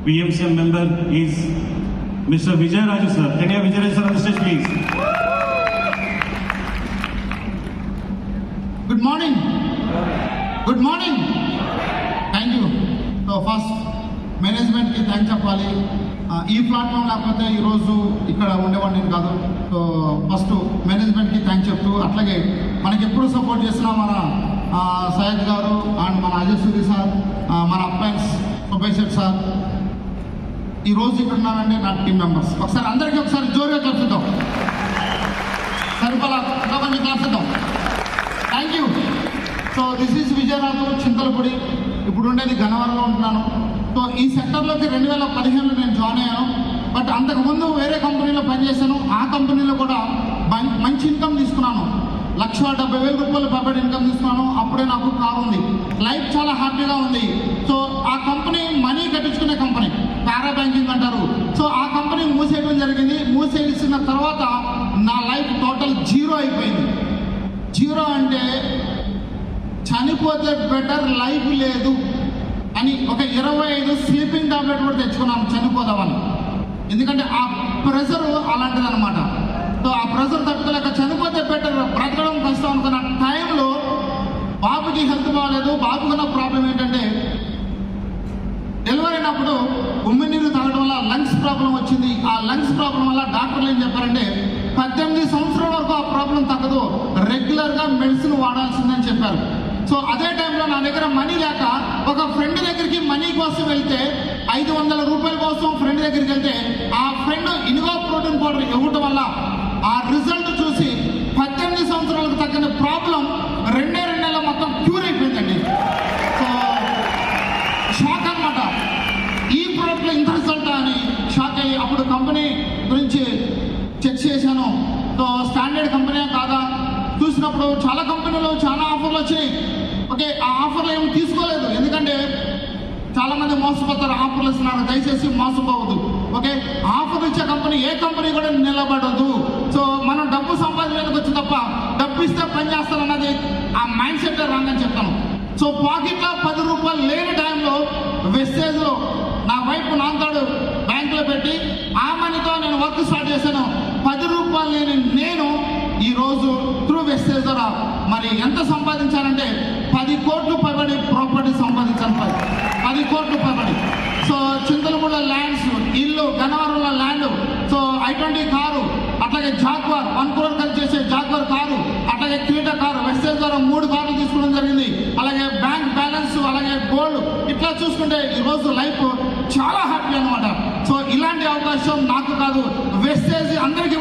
PMCM member is Mr. Vijay Raju sir. Can you have Vijay Raju sir on the stage, please? Good morning. Good morning. Thank you. So first management కి thanks చెప్పాలి. ఈ platform లేకపోతే ఈరోజు ఇక్కడ ఉండేవాడిని నేను కాదు. So first management కి థ్యాంక్స్ చెప్తూ, అట్లాగే మనకి ఎప్పుడు సపోర్ట్ చేసిన మన సయ్యద్ గారు అండ్ మన అజయ్ సూరి సార్, మన అప్లయన్స్ ప్రొఫెసర్ సార్, ఈరోజు ఇక్కడ ఉన్నానంటే నా టీం మెంబర్స్. ఒకసారి అందరికీ ఒకసారి జోరుగా కలుపుతాం, సరిపడా కొంచెం కలుపుతాం. Thank you. So this is Vijayaraju, Chintalapudi. ఇప్పుడు ఉండేది గన్నవరంలో ఉంటున్నాను. సో ఈ సెక్టర్లోకి 2015లో నేను జాయిన్ అయ్యాను. బట్ అంతకుముందు వేరే కంపెనీలో పనిచేశాను. ఆ కంపెనీలో కూడా మంచి ఇన్కమ్ తీసుకున్నాను. 1,70,000 రూపాయలు పర్బడి ఇన్కమ్ తీసుకున్నాను. అప్పుడే నాకు కారు ఉంది. లైఫ్ చాలా హ్యాపీగా ఉంది. సో ఆ కంపెనీ మనీ కట్టించుకునే కంపెనీ, పారా బ్యాంకింగ్ అంటారు. సో ఆ కంపెనీ మూసేయడం జరిగింది. మూసేసిన తర్వాత నా లైఫ్ టోటల్ జీరో అయిపోయింది. జీరో అంటే చనిపోతే బెటర్, లైఫ్ లేదు అని ఒక 25 స్లీపింగ్ టాబ్లెట్ కూడా తెచ్చుకున్నాను చనిపోదామని. ఎందుకంటే ఆ ప్రెషర్ అలాంటిది అనమాట. సో ఆ ప్రెషర్ తట్టుకోలేక చనిపోతే బెటర్, బ్రతకడం కష్టం అనుకున్న టైంలో బాబుకి హెల్త్ బాగాలేదు. బాబుకున్న ప్రాబ్లం ఏంటంటే డెలివరీ అయినప్పుడు ఉమ్మి నీరు తాగడం వల్ల లంగ్స్ ప్రాబ్లం వచ్చింది. ఆ లంగ్స్ ప్రాబ్లం వల్ల డాక్టర్లు ఏం చెప్పారంటే 18 సంవత్సరాల వరకు ఆ ప్రాబ్లం తగ్గదు, రెగ్యులర్గా మెడిసిన్ వాడాల్సిందని చెప్పారు. సో అదే టైంలో నా దగ్గర మనీ లేక ఒక ఫ్రెండ్ దగ్గరికి మనీ కోసం వెళ్తే 500 రూపాయల కోసం ఫ్రెండ్ దగ్గరికి వెళ్తే ఆ ఫ్రెండ్ ఇన్వా ప్రోటీన్ పౌడర్ ఇవ్వటం వల్ల ఆ రిజల్ట్ చూసి 18 సంవత్సరాలకు తగ్గిన ప్రాబ్లం 2 నెలల మొత్తం క్యూర్ అయిపోయిందండి. సో షాక్ అనమాట, ఈ ప్రోడక్ట్లో ఇంత రిజల్ట్ అని షాక్ అయ్యి అప్పుడు కంపెనీ గురించి చెక్ చేశాను. సో స్టాండర్డ్ కంపెనీ కాదా చూసినప్పుడు చాలా కంపెనీలు చాలా ఆఫర్లు వచ్చాయి. ఓకే, ఆ ఆఫర్లు ఏమి తీసుకోలేదు, ఎందుకంటే చాలామంది మోసపోతారు. ఆఫర్లు ఇస్తున్నారు, దయచేసి మోసపోవద్దు. ఓకే, ఆఫర్ ఇచ్చే కంపెనీ ఏ కంపెనీ కూడా నిలబడదు. సో మనం డబ్బు సంపాదించడానికి వచ్చి తప్ప డబ్బు ఇస్తే పని చేస్తానన్నది ఆ మైండ్ సెట్ రాంగ్ అని చెప్తాను. సో పాకెట్లో 10 రూపాయలు లేని టైంలో వెస్టేజ్లో నా వైపు నాంతాడు బ్యాంకులో పెట్టి ఆ మనీతో నేను వర్క్ స్టార్ట్ చేశాను. 10 రూపాయలు లేని నేను ఈరోజు త్రూ వెస్టేజ్ ద్వారా మరి ఎంత సంపాదించానంటే 10 కోట్లు పైబడి ప్రాపర్టీ సంపాదించాను. 10 కోట్లు పైబడి. సో చింతలపూడిలో ల్యాండ్స్, ఇల్లు, గన్నవరంలో ల్యాండ్, సో I-20 కారు, అట్లాగే జాగ్వార్ 1 crore ఖర్చు చేసే జాగ్వార్ కారు, అట్లాగే క్రీటా కారు వెస్టేజ్ ద్వారా 3 కార్లు తీసుకోవడం జరిగింది. అలాగే బ్యాంక్ బ్యాలెన్స్, అలాగే గోల్డ్. ఇట్లా చూసుకుంటే ఈరోజు లైఫ్ చాలా హ్యాపీ అనమాట. సో ఇలాంటి అవకాశం నాకు కాదు, వెస్టేజ్ అందరికీ